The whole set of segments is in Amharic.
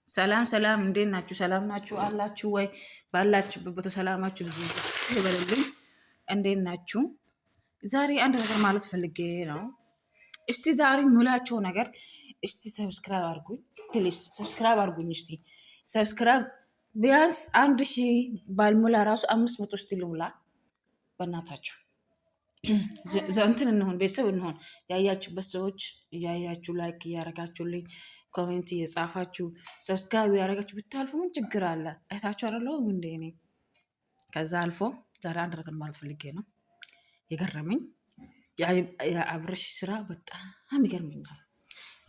ሰላም ሰላም፣ እንዴት ናችሁ? ሰላም ናችሁ አላችሁ ወይ? ባላችሁበት ቦታ ሰላማችሁ ብዙ ይበልልኝ። እንዴት ናችሁ? ዛሬ አንድ ነገር ማለት ፈልጌ ነው። እስቲ ዛሬ ሙላቸው ነገር እስቲ ሰብስክራይብ አድርጉኝ ፕሊስ፣ ሰብስክራይብ አድርጉኝ እስቲ ሰብስክራይብ ቢያንስ 1000 ባልሙላ ራሱ 500 እስቲ ልሙላ በእናታችሁ። እንትን እንሆን ቤተሰብ እንሆን። ያያችሁበት ሰዎች እያያችሁ ላይክ እያረጋችሁልኝ ኮሜንት እየጻፋችሁ ሰብስክራይብ እያረጋችሁ ብታልፉ ምን ችግር አለ? እህታችሁ አይደለሁም እንደ እኔ። ከዛ አልፎ ዛሬ አንድ ነገር ማለት ፈልጌ ነው። የገረመኝ የአብርሽ ስራ በጣም ይገርመኛል።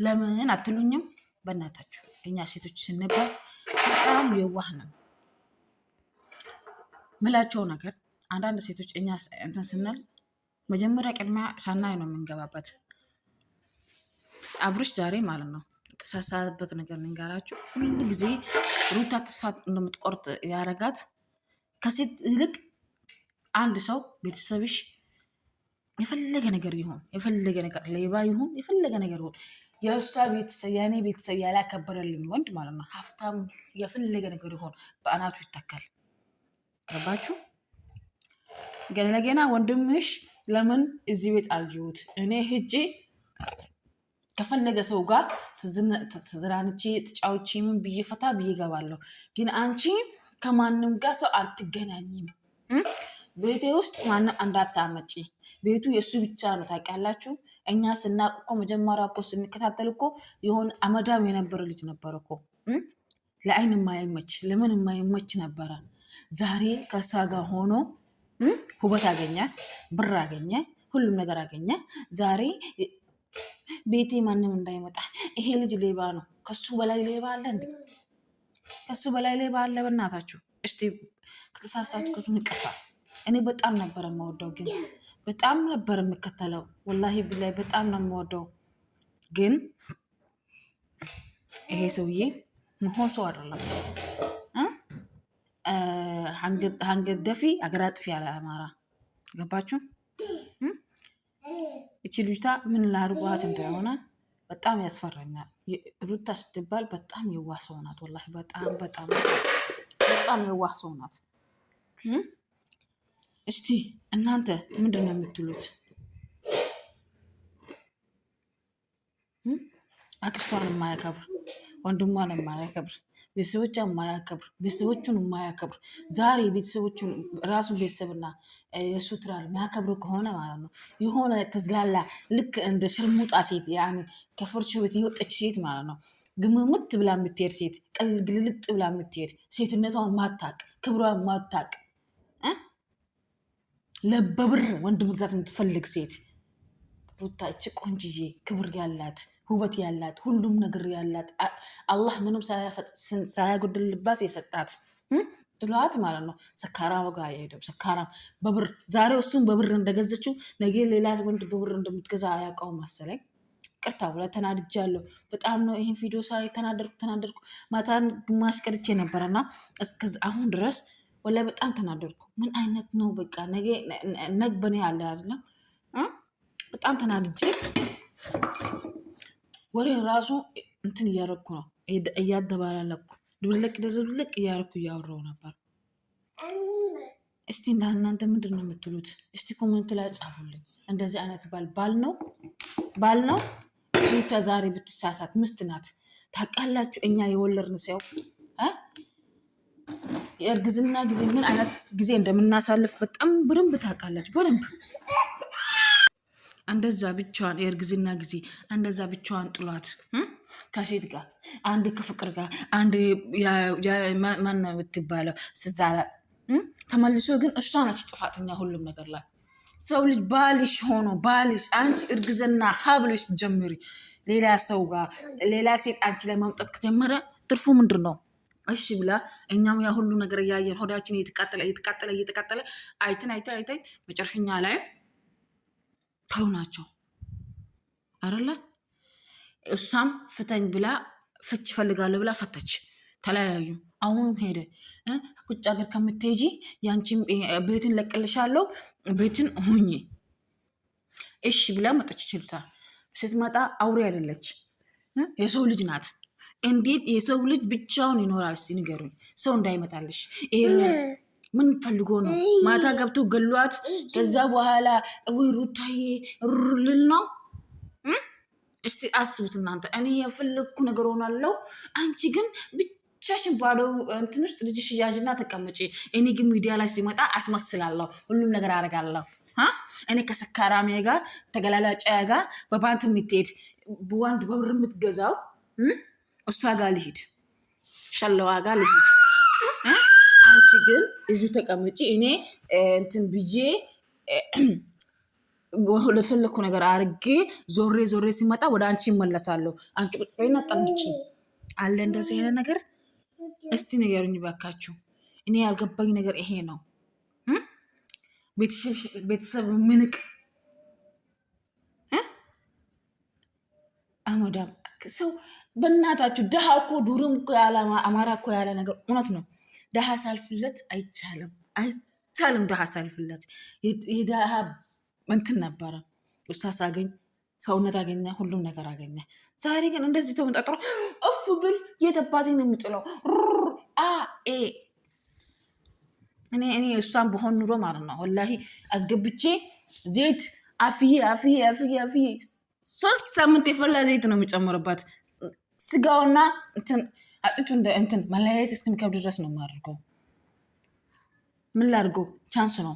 ለምን አትሉኝም? በእናታችሁ እኛ ሴቶች ስንባል በጣም የዋህ ነን። ምላቸው ነገር አንዳንድ ሴቶች እኛ እንትን ስንል መጀመሪያ ቅድሚያ ሳናይ ነው የምንገባበት። አብርሽ ዛሬ ማለት ነው የተሳሳበት ነገር ልንገራችሁ። ሁሉ ጊዜ ሩታ ተስፋ እንደምትቆርጥ ያረጋት ከሴት ይልቅ አንድ ሰው ቤተሰብሽ የፈለገ ነገር ይሁን የፈለገ ነገር ሌባ ይሁን የፈለገ ነገር ይሁን የእሷ ቤተሰብ የእኔ ቤተሰብ ያላከበረልኝ ወንድ ማለት ነው ሀብታም የፈለገ ነገር ይሁን በአናቱ ይተካል። ገባችሁ? ገና ወንድምሽ ለምን እዚህ ቤት አየሁት እኔ ሂጄ ከፈለገ ሰው ጋር ተዝናንቼ ተጫውቼ ምን ብዬ ፈታ ብዬ ገባለሁ። ግን አንቺ ከማንም ጋር ሰው አትገናኝም። ቤቴ ውስጥ ማንም እንዳታመጪ። ቤቱ የእሱ ብቻ ነው። ታውቂያላችሁ። እኛ ስናውቅ እኮ መጀመሪያ እኮ ስንከታተል እኮ የሆነ አመዳም የነበረ ልጅ ነበረ እኮ ለአይን የማይመች ለምን የማይመች ነበረ። ዛሬ ከእሷ ጋር ሆኖ ውበት አገኘ፣ ብር አገኘ፣ ሁሉም ነገር አገኘ። ዛሬ ቤቴ ማንም እንዳይመጣ። ይሄ ልጅ ሌባ ነው። ከሱ በላይ ሌባ አለ እንዴ? ከሱ በላይ ሌባ አለ? በእናታችሁ እስቲ ከተሳሳትኩት ይቅርታ። እኔ በጣም ነበር የምወደው፣ ግን በጣም ነበር የምከተለው። ወላሂ ብላይ በጣም ነው የምወደው። ግን ይሄ ሰውዬ መሆን ሰው አይደለም። አንገት ደፊ አገር አጥፊ ያለ አማራ። ገባችሁ? እቺ ልጅታ ምን ላድርጓት እንደሆነ በጣም ያስፈራኛል። ሩታ ስትባል በጣም የዋህ ሰው ናት። ወላሂ በጣም በጣም በጣም የዋህ ሰው ናት። እስቲ እናንተ ምንድን ነው የምትሉት? አክስቷን የማያከብር ወንድሟን የማያከብር ቤተሰቦቿን የማያከብር ቤተሰቦቹን የማያከብር ዛሬ ቤተሰቦቹን ራሱን ቤተሰብና የእሱ ትዳር የሚያከብር ከሆነ ማለት ነው የሆነ ተዝላላ ልክ እንደ ሽርሙጣ ሴት ያኔ ከፍርሹ ቤት የወጠች ሴት ማለት ነው። ግምሙት ብላ የምትሄድ ሴት ግልልጥ ብላ የምትሄድ ሴትነቷን ማታቅ ክብሯን ማታቅ ለበብር ወንድ መግዛት የምትፈልግ ሴት ሩታ እቺ ቆንጅዬ ክብር ያላት ውበት ያላት ሁሉም ነገር ያላት አላህ ምንም ሳያጎድልባት የሰጣት ጥሏት ማለት ነው። ሰካራም ጋር የሄደው ሰካራም በብር ዛሬ እሱም በብር እንደገዘችው ነገ ሌላ ወንድ በብር እንደምትገዛ አያውቀውም መሰለኝ። ቅርታ ብላ ተናድጃለሁ። በጣም ነው ይሄን ቪዲዮ ሳይ ተናደድኩ። ማታን ግማሽ ቀርቼ ነበረና እስከ አሁን ድረስ ወላሂ በጣም ተናደድኩ። ምን አይነት ነው? በቃ ነገ በኔ ያለ አይደለም። በጣም ተናድጄ ወሬ ራሱ እንትን እያረኩ ነው እያደባላለኩ ድብልቅ እያረኩ እያወራው ነበር። እስቲ እናንተ ምንድን ነው የምትሉት? እስቲ ኮሜንት ላይ ጻፉልኝ። እንደዚህ አይነት ባል ነው ሩታ ዛሬ ብትሳሳት ምስት ናት። ታውቃላችሁ እኛ የወለድን ሰው የእርግዝና ጊዜ ምን አይነት ጊዜ እንደምናሳልፍ በጣም በደንብ ታውቃላችሁ። በደንብ እንደዛ ብቻዋን የእርግዝና ጊዜ እንደዛ ብቻዋን ጥሏት ከሴት ጋር አንድ ከፍቅር ጋር አንድ ማን ነው የምትባለው ስዛላ ተመልሶ ግን እሷ ናች ጥፋተኛ ሁሉም ነገር ላይ። ሰው ልጅ ባልሽ ሆኖ ባልሽ አንቺ እርግዝና ሀብልሽ ጀምሪ ሌላ ሰው ጋር ሌላ ሴት አንቺ ላይ ማምጣት ከጀመረ ትርፉ ምንድን ነው? እሺ ብላ እኛም ያ ሁሉ ነገር እያየን ሆዳችን እየተቃጠለ አይተን መጨረሻኛ ላይ ተው ናቸው አይደለ? እሷም ፍተኝ ብላ ፍች ፈልጋለሁ ብላ ፈተች፣ ተለያዩ። አሁንም ሄደ ቁጭ ሀገር ከምትሄጂ ያንቺም ቤትን ለቅልሻለሁ ቤትን ሁኚ እሺ ብላ መጣች። ችልታ ስትመጣ አውሬ አይደለች የሰው ልጅ ናት። እንዴት የሰው ልጅ ብቻውን ይኖራል? እስቲ ንገሩኝ። ሰው እንዳይመጣልሽ ምን ፈልጎ ነው? ማታ ገብቶ ገሏት ከዛ በኋላ ወይ ሩታዬ ልል ነው? እስቲ አስቡት እናንተ። እኔ የፈለግኩ ነገር ሆናለሁ፣ አንቺ ግን ብቻሽን ባዶ እንትን ውስጥ ልጅሽ ያዥና ተቀመጪ። እኔ ግን ሚዲያ ላይ ሲመጣ አስመስላለሁ፣ ሁሉም ነገር አደርጋለሁ። እኔ ከሰካራሚ ጋር ተገላላጫ ጋር በባንት የምትሄድ በወንድ በብር የምትገዛው እሷ ጋር ልሂድ፣ ሸለዋ ጋር ልሂድ። አንቺ ግን እዚሁ ተቀመጪ። እኔ እንትን ብዬ ለፈለኩ ነገር አርጌ ዞሬ ዞሬ ሲመጣ ወደ አንቺ ይመለሳለሁ። አንቺ ቁጭ በይና ጠብቂ። አለ እንደዚህ አይነት ነገር? እስቲ ንገሩኝ ባካችሁ። እኔ ያልገባኝ ነገር ይሄ ነው። ቤተሰብ ምንቅ አመዳም ሰው በእናታችሁ። ድሃ እኮ ዱርም እኮ ያለ አማራ እኮ ያለ ነገር እውነት ነው። ድሃ ሳልፍለት አይቻልም፣ አይቻልም። ድሃ ሳልፍለት የድሃ እንትን ነበረ። እሷ ሳገኝ ሰውነት አገኘ፣ ሁሉም ነገር አገኘ። ዛሬ ግን እንደዚህ ተመጣጥሮ እፍ ብል የተባቴ ነው የሚጥለው። እኔ እሷን በሆን ኑሮ ማለት ነው ወላሂ አስገብቼ ዘይት አፍዬ 3 ሳምንት የፈላ ዘይት ነው የሚጨምርባት። ስጋውና አጥቱ እንትን መለያየት እስከሚከብድ ድረስ ነው የማደርገው። ምን ላድርገው? ቻንስ ነው።